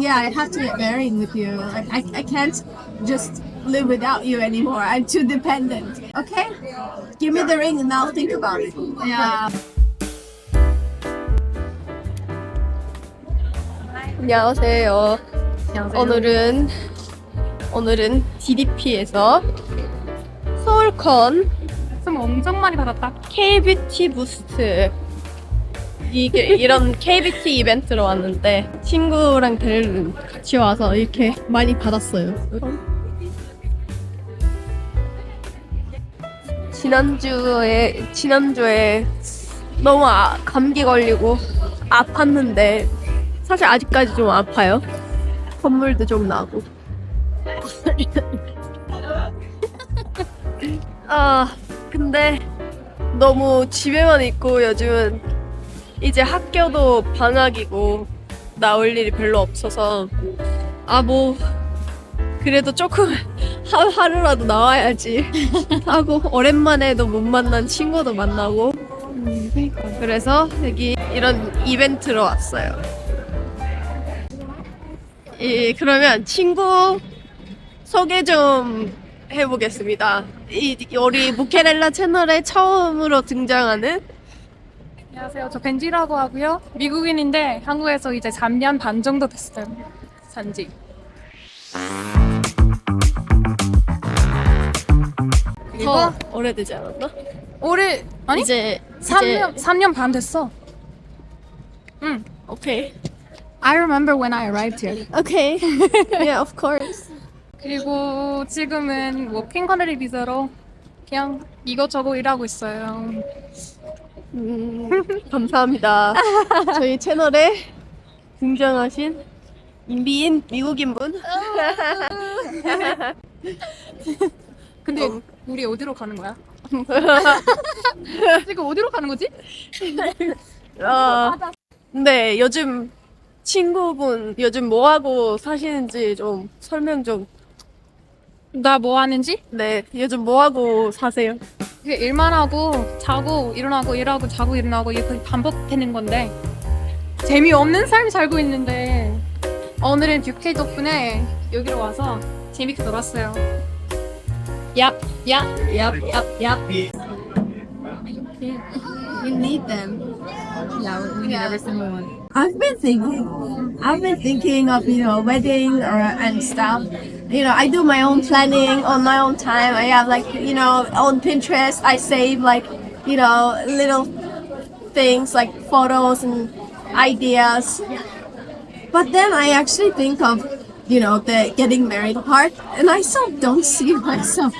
yeah, I have to get married with you. Like, I can't just live without you anymore. I'm too dependent. Okay? Give me the ring and I'll think about it. Yeah. 안녕하세요. 오늘은 DDP에서 서울컨 좀 엄청 많이 받았다. K-뷰티 부스트 이런 K-뷰티 이벤트로 왔는데 친구랑 같이 와서 이렇게 많이 받았어요. 지난주에 너무 감기 걸리고 아팠는데 사실 아직까지 좀 아파요. 콧물도 좀 나고. 근데 너무 집에만 있고 요즘은 이제 학교도 방학이고 나올 일이 별로 없어서 그래도 조금 하루라도 나와야지 하고 오랜만에도 못 만난 친구도 만나고 그래서 여기 이런 이벤트로 왔어요. 그러면 친구 소개 좀 해보겠습니다. 우리 모케렐라 채널에 처음으로 등장하는 안녕하세요. 저 벤지라고 하고요. 미국인인데 한국에서 이제 3년 반 정도 됐어요. 산지. 더 오래되지 않았나? 올해 아니? 이제 3년 반 됐어. 응. 오케이. I remember when I arrived here. 오케이. Yeah, of course. 그리고 지금은 워킹 허리리 비자로 그냥 이것저것 일하고 있어요. 감사합니다. 저희 채널에 등장하신 인비인 미국인분. 근데 우리 어디로 가는 거야? 지금 어디로 가는 거지? 네, 친구분 요즘 뭐 하고 사시는지 좀 설명 좀. 나 뭐 하는지? 네, 요즘 뭐 하고 사세요? 일만 하고 자고 일어나고 일하고 자고 일어나고 이렇게 반복되는 건데 재미없는 삶 살고 있는데 오늘은 뷰케 덕분에 여기로 와서 재밌게 놀았어요. 얍. We need them. Yeah, we need every single one. I've been thinking of, wedding and stuff. I do my own planning on my own time. I have on Pinterest, I save little things like photos and ideas. But then I actually think of, the getting married part, and I still don't see myself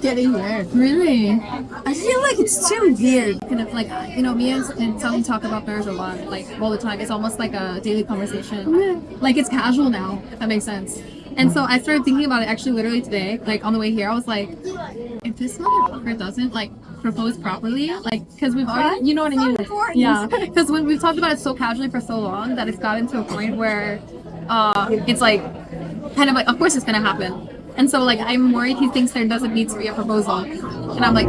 getting married. Really? I feel like it's too weird. Kind of like, me and Sally talk about marriage a lot, like all the time. It's almost like a daily conversation. Like it's casual now, if that makes sense. And so I started thinking about it actually literally today, like on the way here. I was like, if this motherfucker doesn't like propose properly, like, because we've already, you know what I mean? Important. Yeah, because when we've talked about it so casually for so long that it's gotten to a point where it's like, kind of like, of course it's gonna happen. And so like I'm worried he thinks there doesn't need to be a proposal, and I'm like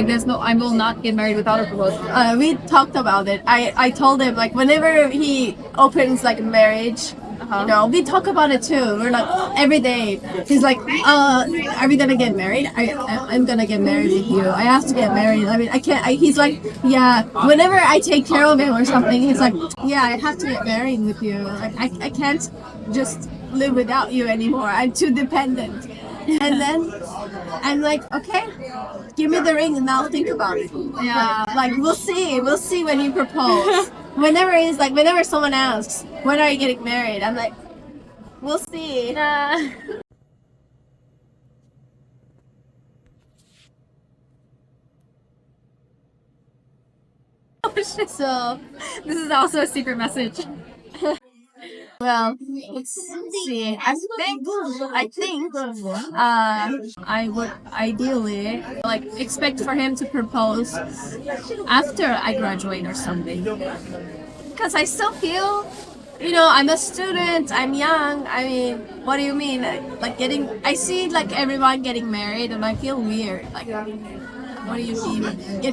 there's no, I will not get married without a proposal. We talked about it. I told him like whenever he opens like marriage, we talk about it too. We're like every day. He's like, are we gonna get married? I'm gonna get married with you. I have to get married. I mean, I can't. He's like, yeah. Whenever I take care of him or something, he's like, yeah, I have to get married with you. Like I can't just live without you anymore. I'm too dependent. And then I'm like, okay, give me the ring and I'll think about it. Yeah. Like we'll see when you propose. Whenever someone asks, when are you getting married? I'm like, we'll see. So this is also a secret message. Well, let's see. I think I would ideally expect for him to propose after I graduate or something. Because I still feel, I'm a student, I'm young. I mean, what do you mean? I see everyone getting married and I feel weird. What do you mean?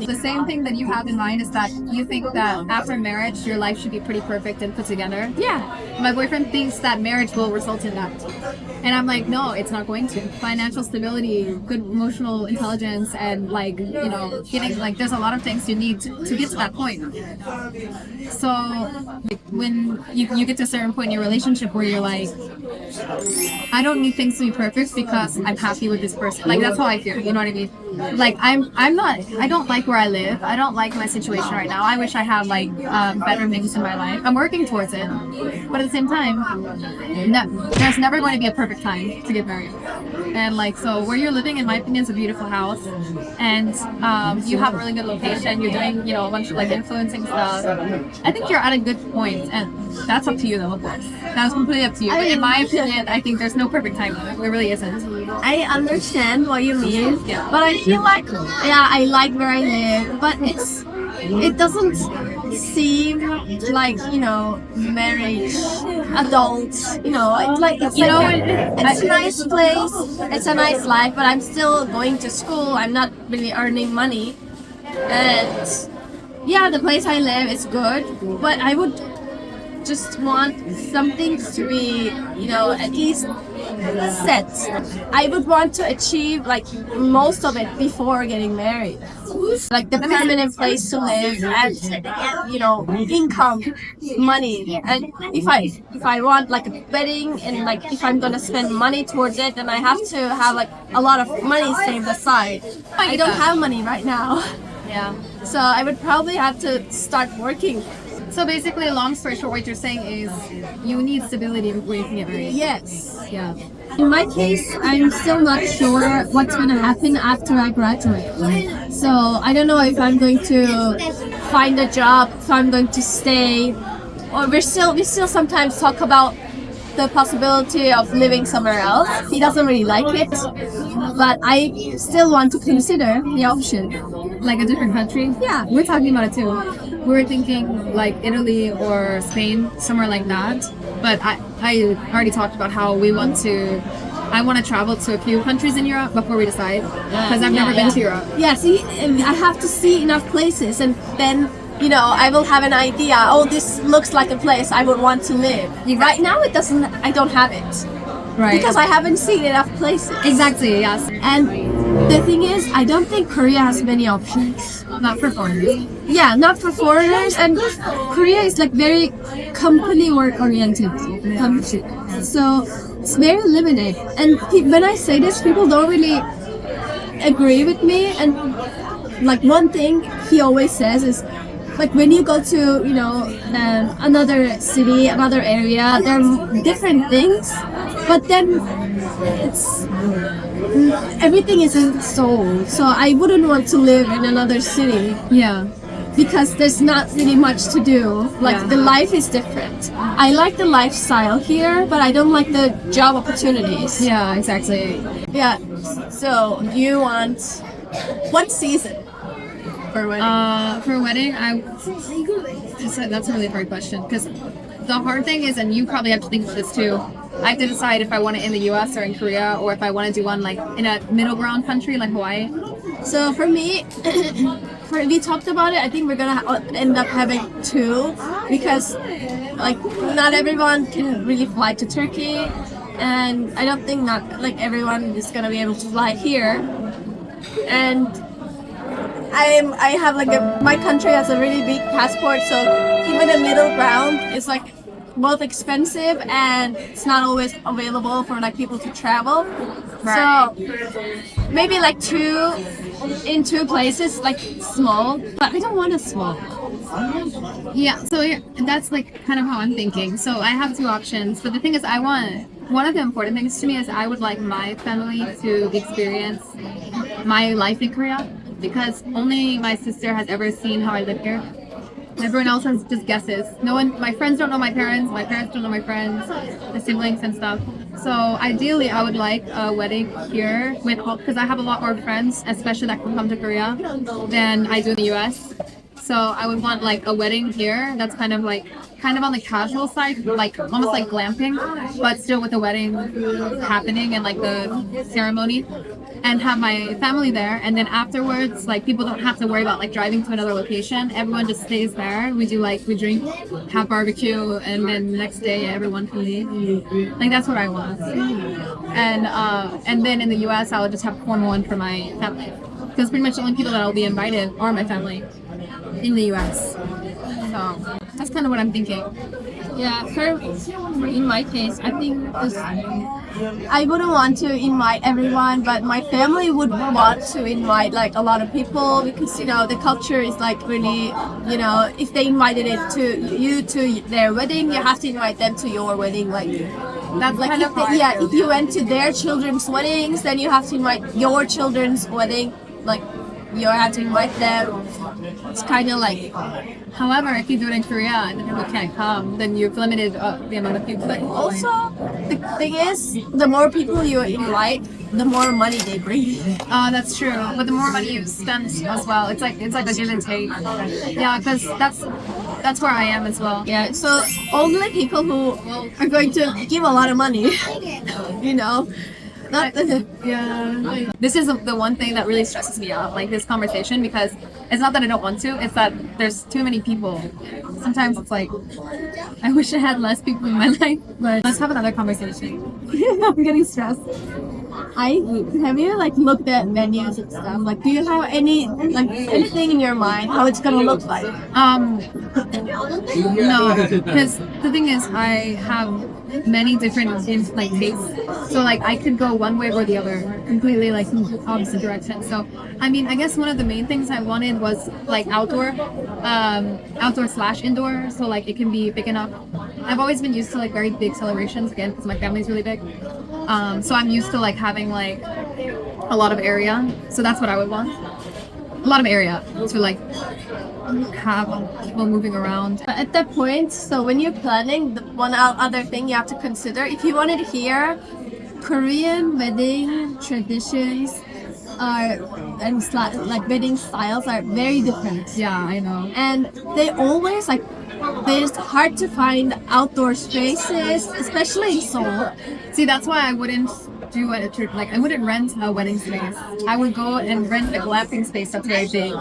The same thing that you have in mind is that you think that after marriage your life should be pretty perfect and put together. Yeah. my boyfriend thinks that marriage will result in that. And I'm like, no, it's not going to. Financial stability, good emotional intelligence, and like, you know, getting like, there's a lot of things you need to get to that point. So like, when you get to a certain point in your relationship where you're like, I don't need things to be perfect because I'm happy with this person. Like that's how I feel. You know what I mean? Like I don't like where I live. I don't like my situation right now. I wish I had like better things in my life. I'm working towards it, but at the same time, there's never going to be a perfect time to get married. And like so, where you're living, in my opinion, is a beautiful house, and you have a really good location. You're doing a bunch of like influencing stuff. I think you're at a good point, and that's up to you though. Of course, that's completely up to you. But in my opinion, I think there's no perfect time. There really isn't. I understand what you mean, but I feel like, yeah, I like where I live, but it doesn't seem like, marriage, adults, it's a nice place, it's a nice life, but I'm still going to school, I'm not really earning money, and yeah, the place I live is good, but I would just want something to be, at least set. I would want to achieve like most of it before getting married. Like the permanent place to live and income, money. And if I want like a wedding and like if I'm gonna spend money towards it, then I have to have like a lot of money saved aside. I don't have money right now. Yeah. So I would probably have to start working. So basically, long story short, what you're saying is you need stability before you can get married. Yes. Yeah. In my case, I'm still not sure what's going to happen after I graduate. So I don't know if I'm going to find a job, if I'm going to stay, or we still sometimes talk about the possibility of living somewhere else. He doesn't really like it, but I still want to consider the option. Like a different country? Yeah. We're talking about it too. We were thinking like Italy or Spain, somewhere like that. But I already talked about how I want to travel to a few countries in Europe before we decide. Because I've never been to Europe. Yeah, see, I have to see enough places and then I will have an idea. Oh, this looks like a place I would want to live. Right now, I don't have it. Right. Because I haven't seen enough places. Exactly, yes. And the thing is, I don't think Korea has many options. Not for foreigners. Yeah, not for foreigners. And Korea is like very company work oriented country. So it's very limited. And when I say this, people don't really agree with me. And like one thing he always says is, like when you go to another city, another area, there are different things, but then everything is in Seoul. So I wouldn't want to live in another city. Yeah. Because there's not really much to do. Like the life is different. I like the lifestyle here, but I don't like the job opportunities. Yeah, exactly. Yeah. So you want what season? For For a wedding, that's a really hard question because the hard thing is, and you probably have to think of this too, I have to decide if I want it in the US or in Korea, or if I want to do one like in a middle ground country like Hawaii. So for me, we talked about it. I think we're gonna end up having two because like not everyone can really fly to Turkey, and I don't think not like everyone is gonna be able to fly here, and I have like my country has a really big passport, so even a middle ground is like both expensive and it's not always available for like people to travel. Right. So maybe like in two places, like small, but I don't want a small. Yeah, so that's like kind of how I'm thinking. So I have two options, but the thing is, one of the important things to me is I would like my family to experience my life in Korea. Because only my sister has ever seen how I live here. Everyone else has just guesses. My friends don't know my parents don't know my friends, the siblings and stuff. So ideally, I would like a wedding here because I have a lot more friends, especially that can come to Korea, than I do in the US. So I would want like a wedding here that's kind of on the casual side, like almost like glamping, but still with the wedding happening and like the ceremony, and have my family there. And then afterwards, like people don't have to worry about like driving to another location. Everyone just stays there. We drink, have barbecue, and then the next day everyone can leave. Like that's what I want. And then in the US, I would just have a formal one for my family, because pretty much the only people that will be invited are my family in the US. So that's kind of what I'm thinking. Yeah, in my case, I think I wouldn't want to invite everyone, but my family would want to invite like a lot of people, because you know the culture is like really, you know, if they invited it to their wedding, you have to invite them to your wedding. Like that's like if you went to their children's weddings, then you have to invite your children's wedding. Like you have to invite them. It's kind of like. However, if you do it in Korea and the people can't come, then you've limited the amount of people that can Also, the thing is, the more people you invite, the more money they bring. That's true. But the more money you spend as well, it's like a give and take. Yeah, because that's where I am as well. Yeah, so only people who are going to give a lot of money, you know. Yeah. This is the one thing that really stresses me out, like this conversation, because it's not that I don't want to, it's that there's too many people. Sometimes it's like, I wish I had less people in my life, but let's have another conversation. I'm getting stressed. Have you like looked at menus and stuff? Like, do you have anything in your mind how it's gonna look like? No, because the thing is, I have many different like tastes, so like I could go one way or the other, completely like opposite direction. So I mean, I guess one of the main things I wanted was like outdoor / indoor, so like it can be big enough. I've always been used to like very big celebrations, again because my family's really big, so I'm used to like having like a lot of area, so that's what I would want, a lot of area to like have people moving around. But at that point, so when you're planning, the one other thing you have to consider, if you wanted here, Korean wedding traditions like wedding styles are very different. Yeah, I know. And they always like, it's hard to find outdoor spaces, especially in Seoul. See, that's why I wouldn't do I wouldn't rent a wedding space. I would go and rent a glamping space that's very big.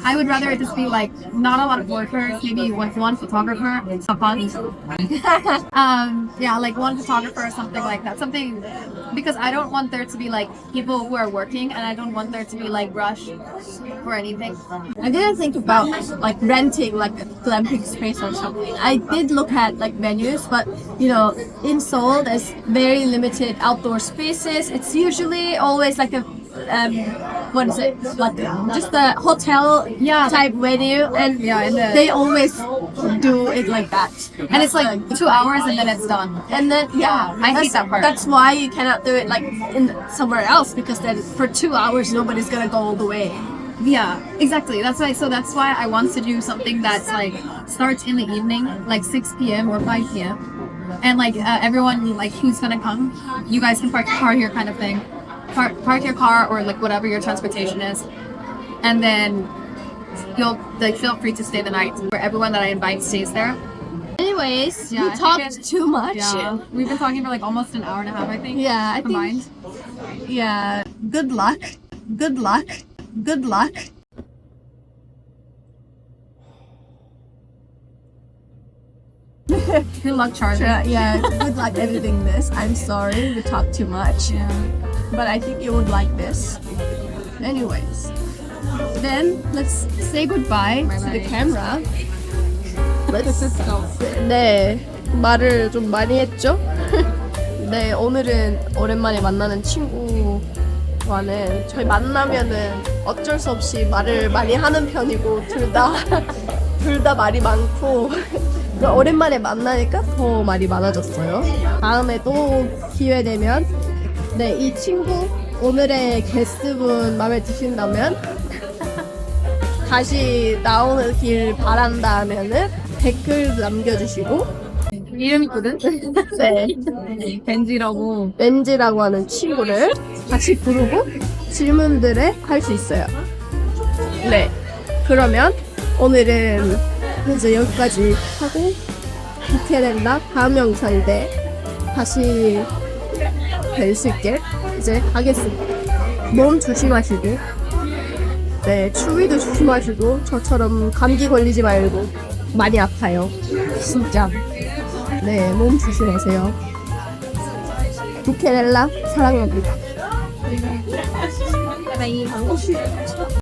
I would rather it just be like not a lot of workers, maybe with one photographer, fun. Yeah, like one photographer or something like that. Something, because I don't want there to be like people who are working, and I don't want there to be like rush or anything. I didn't think about like renting like a glamping space or something. I did look at like venues, but you know, in Seoul there's very limited outdoor spaces. It's usually always like a what is it? Like just a hotel type venue, and they always do it like that. And it's like 2 hours and then it's done. And then I hate that part. That's why you cannot do it like in somewhere else, because then for 2 hours nobody's gonna go all the way. Yeah, exactly. That's why I want to do something that's like starts in the evening, like 6 p.m. or 5 p.m. And like everyone like who's gonna come, you guys can park your car here, kind of thing. Park your car or like whatever your transportation is, and then you'll like feel free to stay the night, where everyone that I invite stays there. Anyways, we talked too much. Yeah, we've been talking for like almost an hour and a half, I think. Yeah, I combined. think. Yeah. Good luck. Good luck. Good luck. Good luck, Charlie. Yeah. Good luck editing this. I'm sorry we talked too much. Yeah. But I think you would like this. Anyways, then let's say goodbye to the camera. Let's go. 네, 말을 좀 많이 했죠? 네, 오늘은 오랜만에 만나는 친구와는 저희 만나면은 어쩔 수 없이 말을 많이 하는 편이고 둘 다 말이 많고 오랜만에 만나니까 더 말이 많아졌어요. 다음에 또 기회 되면 네, 이 친구 오늘의 게스트분 마음에 드신다면 다시 나오길 바란다 하면은 댓글 남겨주시고 이름 있거든? 네, 벤지라고 하는 친구를 같이 부르고 질문들을 할 수 있어요. 네, 그러면 오늘은 이제 여기까지 하고 부케렐라 다음 영상 때 다시 뵐 수 있게 이제 하겠습니다. 몸 조심하시고 네 추위도 조심하시고 저처럼 감기 걸리지 말고 많이 아파요 진짜. 네 몸 조심하세요. 부케렐라 사랑합니다.